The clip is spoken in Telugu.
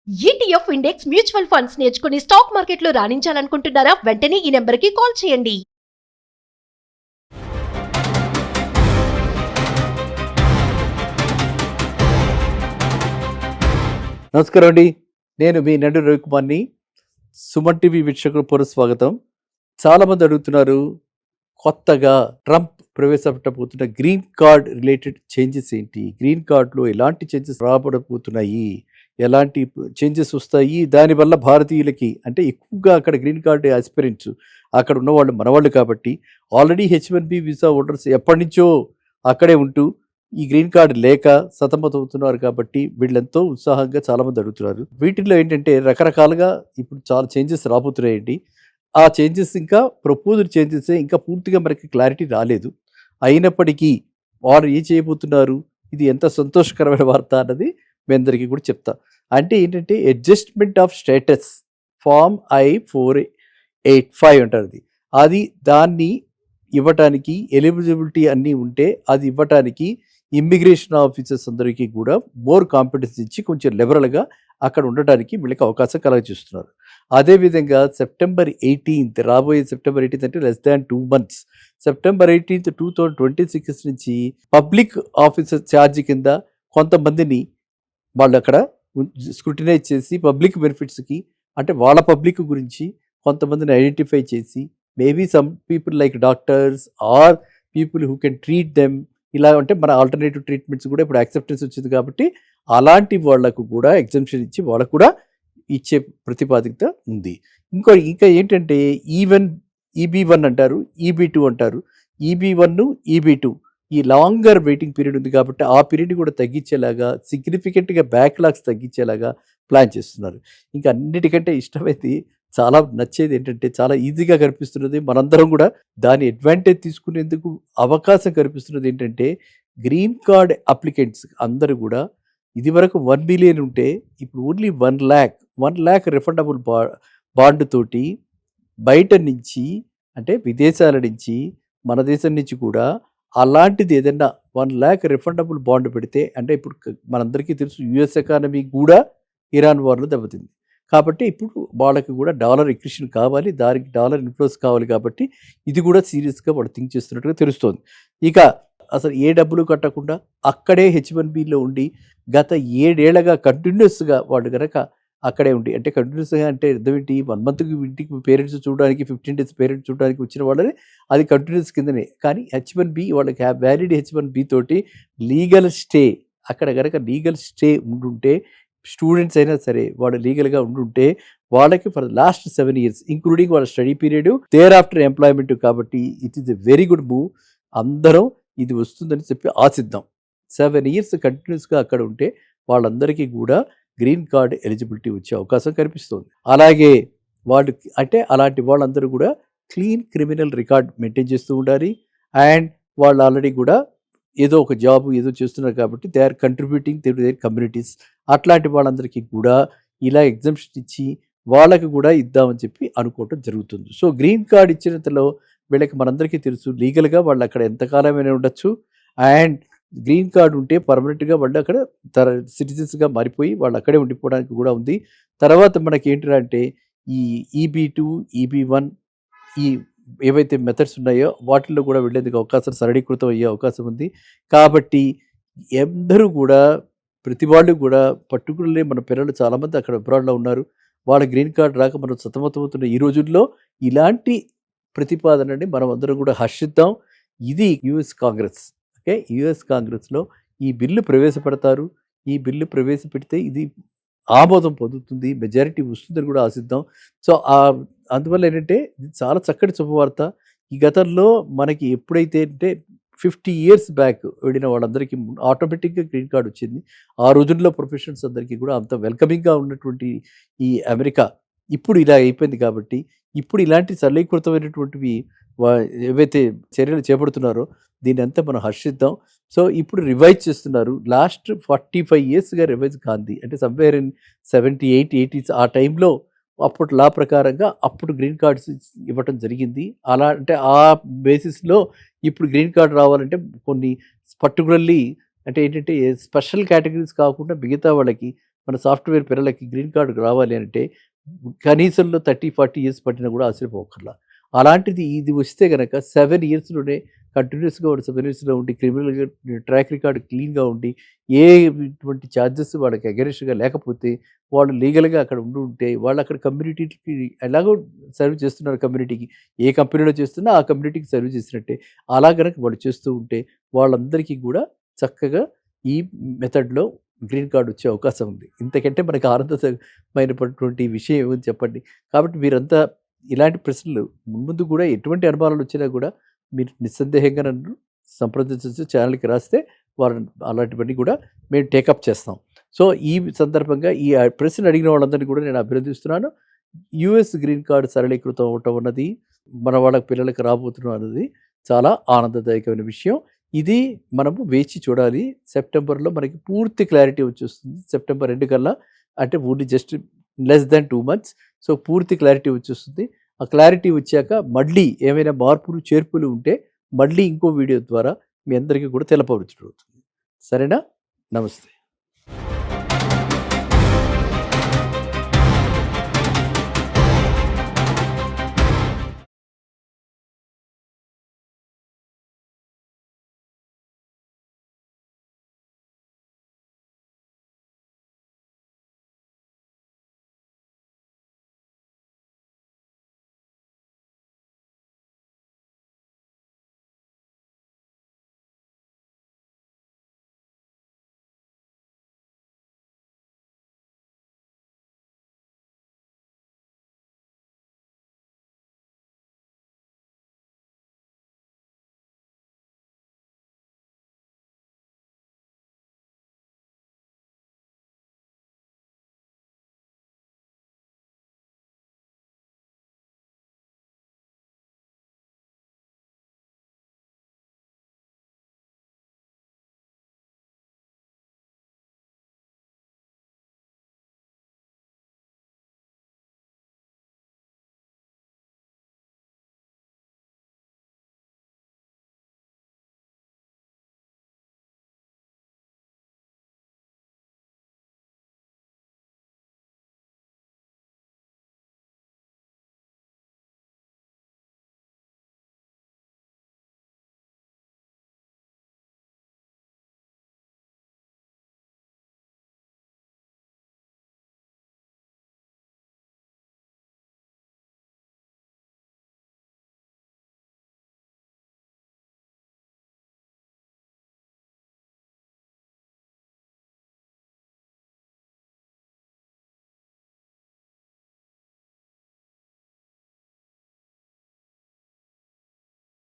ఈటీఎఫ్ ఇండెక్స్ మ్యూచువల్ ఫండ్స్ నేర్చుకుని స్టాక్ మార్కెట్లో రాణించాలనుకుంటున్నారా? వెంటనే ఈ నెంబర్కి కాల్ చేయండి. నమస్కారం అండి. నేను మీ నడు రవికుమార్ని. సుమన్ టీవీ వీక్షకులు పునఃస్వాగతం. చాలామంది అడుగుతున్నారు, కొత్తగా ట్రంప్ ప్రవేశపెట్టబోతున్న గ్రీన్ కార్డ్ రిలేటెడ్ చేంజెస్ ఏంటి, గ్రీన్ కార్డులో ఎలాంటి చేంజెస్ రాబడబోతున్నాయి, ఎలాంటి చేంజెస్ వస్తాయి, దానివల్ల భారతీయులకి అంటే ఎక్కువగా అక్కడ గ్రీన్ కార్డ్ ఆస్పిరెంట్స్ అక్కడ ఉన్నవాళ్ళు మనవాళ్ళు కాబట్టి ఆల్రెడీ H1B వీసా హోల్డర్స్ ఎప్పటి నుంచో అక్కడే ఉంటూ ఈ గ్రీన్ కార్డు లేక సతమతమవుతున్నారు కాబట్టి వీళ్ళెంతో ఉత్సాహంగా చాలామంది అడుగుతున్నారు. వీటిల్లో ఏంటంటే రకరకాలుగా ఇప్పుడు చాలా చేంజెస్ రాబోతున్నాయండి. ఆ చేంజెస్ ఇంకా ప్రపోజ్డ్ చేంజెస్, ఇంకా పూర్తిగా మనకి క్లారిటీ రాలేదు. అయినప్పటికీ వారు ఏం చేయబోతున్నారు, ఇది ఎంత సంతోషకరమైన వార్త అన్నది మీ అందరికీ కూడా చెప్తా. అంటే ఏంటంటే adjustment of status form I-485 అంటారు. అది దాన్ని ఇవ్వటానికి ఎలిజిబిలిటీ అన్నీ ఉంటే అది ఇవ్వటానికి ఇమ్మిగ్రేషన్ ఆఫీసర్స్ అందరికీ కూడా మోర్ కాంపిటెన్స్ ఇచ్చి కొంచెం లిబరల్గా అక్కడ ఉండటానికి వీళ్ళకి అవకాశం కలగజేస్తున్నారు. అదేవిధంగా సెప్టెంబర్ 18 రాబోయే సెప్టెంబర్ 18 అంటే లెస్ దాన్ 2 months, సెప్టెంబర్ 18, 2026 నుంచి పబ్లిక్ ఆఫీసర్ ఛార్జ్ కింద కొంతమందిని వాళ్ళు అక్కడ స్క్రూటినైజ్ చేసి పబ్లిక్ బెనిఫిట్స్కి అంటే వాళ్ళ పబ్లిక్ గురించి కొంతమందిని ఐడెంటిఫై చేసి maybe some people like doctors or people who can treat them, ఇలా అంటే మన ఆల్టర్నేటివ్ ట్రీట్మెంట్స్ కూడా ఇప్పుడు యాక్సెప్టెన్స్ వచ్చింది కాబట్టి అలాంటి వాళ్లకు కూడా ఎగ్జంప్షన్ ఇచ్చి వాళ్ళకు కూడా ఇచ్చే ప్రతిపాదికత ఉంది. ఇంకా ఏంటంటే ఈవెన్ EB1 అంటారు, EB2 అంటారు. EB1, EB2 ఈ లాంగర్ వెయిటింగ్ పీరియడ్ ఉంది కాబట్టి ఆ పీరియడ్ కూడా తగ్గించేలాగా సిగ్నిఫికెంట్గా బ్యాక్లాగ్స్ తగ్గించేలాగా ప్లాన్ చేస్తున్నారు. ఇంకా అన్నిటికంటే ఇష్టమైంది, చాలా నచ్చేది ఏంటంటే చాలా ఈజీగా కనిపిస్తున్నది, మనందరం కూడా దాని అడ్వాంటేజ్ తీసుకునేందుకు అవకాశం కనిపిస్తున్నది ఏంటంటే గ్రీన్ కార్డ్ అప్లికెంట్స్ అందరూ కూడా ఇది వరకు 1 million ఉంటే ఇప్పుడు ఓన్లీ 1 lakh రిఫండబుల్ బాండ్ తోటి బయట నుంచి అంటే విదేశాల నుంచి మన దేశం నుంచి కూడా అలాంటిది ఏదైనా 1 lakh రిఫండబుల్ బాండ్ పెడితే అంటే ఇప్పుడు మనందరికీ తెలుసు US ఎకానమీ కూడా ఇరాన్ వార్లో దెబ్బతింది కాబట్టి ఇప్పుడు వాళ్ళకి కూడా డాలర్ ఎక్విషన్ కావాలి, దానికి డాలర్ ఇన్ఫ్లోస్ కావాలి కాబట్టి ఇది కూడా సీరియస్గా వాళ్ళు థింక్ చేస్తున్నట్టుగా తెలుస్తోంది. ఇక అసలు ఏ డబ్బులు కట్టకుండా అక్కడే H1Bలో ఉండి గత 7 ఏళ్లుగా కంటిన్యూస్గా వాళ్ళు కనుక అక్కడే ఉండి అంటే కంటిన్యూస్గా అంటే అర్థం ఏంటి, 1 monthకి ఇంటికి పేరెంట్స్ చూడడానికి 15 days పేరెంట్స్ చూడడానికి వచ్చిన వాళ్ళని అది కంటిన్యూస్ కిందనే. కానీ H1B వాళ్ళకి వ్యాలిడ్ H1B తోటి లీగల్ స్టే అక్కడ కనుక లీగల్ స్టే ఉండుంటే స్టూడెంట్స్ అయినా సరే వాళ్ళు లీగల్గా ఉండుంటే వాళ్ళకి ఫర్ లాస్ట్ 7 years ఇంక్లూడింగ్ వాళ్ళ study period there after employment కాబట్టి it is a very good move. అందరం ఇది వస్తుందని చెప్పి ఆశిద్దాం. 7 years కంటిన్యూస్గా అక్కడ ఉంటే వాళ్ళందరికీ కూడా గ్రీన్ కార్డ్ ఎలిజిబిలిటీ వచ్చే అవకాశం కనిపిస్తుంది. అలాగే వాళ్ళు అంటే అలాంటి వాళ్ళందరూ కూడా క్లీన్ క్రిమినల్ రికార్డ్ మెయింటైన్ చేస్తూ ఉండాలి. అండ్ వాళ్ళు ఆల్రెడీ కూడా ఏదో ఒక జాబ్ ఏదో చేస్తున్నారు కాబట్టి they are contributing to their communities. అట్లాంటి వాళ్ళందరికీ కూడా ఇలా ఎగ్జంప్షన్ ఇచ్చి వాళ్ళకి కూడా ఇద్దామని చెప్పి అనుకోవటం జరుగుతుంది. సో గ్రీన్ కార్డ్ ఇచ్చినంతలో వీళ్ళకి మనందరికీ తెలుసు లీగల్గా వాళ్ళు అక్కడ ఎంతకాలమైనా ఉండొచ్చు. అండ్ గ్రీన్ కార్డు ఉంటే పర్మనెంట్గా వాళ్ళు అక్కడ సిటిజన్స్గా మారిపోయి వాళ్ళు అక్కడే ఉండిపోవడానికి కూడా ఉంది. తర్వాత మనకి ఏంటంటే ఈ EB2, EB1 ఈ ఏవైతే మెథడ్స్ ఉన్నాయో వాటిల్లో కూడా వెళ్ళేందుకు అవకాశం సరళీకృతం అయ్యే అవకాశం ఉంది. కాబట్టి అందరూ కూడా ప్రతి వాళ్ళు కూడా పర్టికులర్లీ మన పిల్లలు చాలామంది అక్కడ అబ్రాడ్లో ఉన్నారు, వాళ్ళ గ్రీన్ కార్డ్ రాక మనం సతమతమవుతున్న ఈ రోజుల్లో ఇలాంటి ప్రతిపాదనని మనం అందరం కూడా హర్షిద్దాం. ఇది US కాంగ్రెస్. ఓకే, US కాంగ్రెస్లో ఈ బిల్లు ప్రవేశపెడతారు. ఈ బిల్లు ప్రవేశపెడితే ఇది ఆమోదం పొందుతుంది, మెజారిటీ వస్తుందని కూడా ఆశిద్దాం. సో అందువల్ల ఏంటంటే ఇది చాలా చక్కటి శుభవార్త. ఈ గతంలో మనకి ఎప్పుడైతే అంటే 50 years బ్యాక్ వెళ్ళిన వాళ్ళందరికీ ఆటోమేటిక్గా గ్రీన్ కార్డ్ వచ్చింది. ఆ రోజుల్లో ప్రొఫెషనల్స్ అందరికీ కూడా అంత వెల్కమింగ్గా ఉన్నటువంటి ఈ అమెరికా ఇప్పుడు ఇలా అయిపోయింది కాబట్టి ఇప్పుడు ఇలాంటి సరళీకృతమైనటువంటివి ఏవైతే చర్యలు చేపడుతున్నారో దీని అంతా మనం హర్షిద్దాం. సో ఇప్పుడు రివైజ్ చేస్తున్నారు. లాస్ట్ 45 yearsగా రివైజ్ కాంది అంటే సమ్వేర్ ఇన్ 78, 80s ఆ టైంలో అప్పుడు లా ప్రకారంగా అప్పుడు గ్రీన్ కార్డ్స్ ఇవ్వటం జరిగింది. అలా అంటే ఆ బేసిస్లో ఇప్పుడు గ్రీన్ కార్డ్ రావాలంటే కొన్ని పర్టికులర్లీ అంటే ఏంటంటే స్పెషల్ కేటగిరీస్ కాకుండా మిగతా వాళ్ళకి మన సాఫ్ట్వేర్ పిల్లలకి గ్రీన్ కార్డు రావాలి అంటే కనీసంలో 30-40 ఇయర్స్ పట్టినా కూడా ఆశ్చర్యపోకర్లా. అలాంటిది ఇది వస్తే గనక 7 ఇయర్స్‌లోనే కంటిన్యూయస్‌గా వాడు 7 ఇయర్స్‌లో ఉండి క్రిమినల్‌గా ట్రాక్ రికార్డ్ క్లీన్‌గా ఉండి ఏ ఇటువంటి చార్జెస్ వాళ్ళకి అగెనిస్ట్‌గా లేకపోతే వాళ్ళు లీగల్‌గా అక్కడ ఉంటే వాళ్ళు అక్కడ కమ్యూనిటీకి ఎలాగో సర్వ్ చేస్తున్నారు కమ్యూనిటీకి. ఏ కంపెనీలో చేస్తున్నా ఆ కమ్యూనిటీకి సర్వ్ చేసినట్టే. అలా గనక వాళ్ళు చేస్తూ ఉంటే వాళ్ళందరికీ కూడా చక్కగా ఈ మెథడ్‌లో గ్రీన్ కార్డ్ వచ్చే అవకాశం ఉంది. ఇంతకంటే మనకు ఆనందమైనటువంటి విషయం ఏముంది చెప్పండి. కాబట్టి మీరంతా ఇలాంటి ప్రశ్నలు మున్ముందు కూడా ఎటువంటి అనుమానాలు వచ్చినా కూడా మీరు నిస్సందేహంగా నన్ను సంప్రదించొచ్చు. ఛానల్‌కి రాస్తే అలాంటివన్నీ కూడా మేము టేకప్ చేస్తాం. సో, ఈ సందర్భంగా ఈ ప్రశ్న అడిగిన వాళ్ళందరినీ కూడా నేను అభినందిస్తున్నాను. యూఎస్ గ్రీన్ కార్డ్ సరళీకృతం అవ్వటం అన్నది మన వాళ్ళ పిల్లలకి రాబోతున్నాం అన్నది చాలా ఆనందదాయకమైన విషయం. ఇది మనము వేచి చూడాలి. సెప్టెంబర్‌లో మనకి పూర్తి క్లారిటీ వచ్చేస్తుంది. సెప్టెంబర్ ఎండ్ కల్లా అంటే only just less than 2 months. So, పూర్తి క్లారిటీ వచ్చేస్తుంది. ఆ క్లారిటీ వచ్చాక మళ్ళీ ఏమైనా మార్పులు, చేర్పులు ఉంటే మళ్ళీ ఇంకో వీడియో ద్వారా మీ అందరికీ కూడా తెలపవచ్చునవుతుంది. సరేనా? నమస్తే.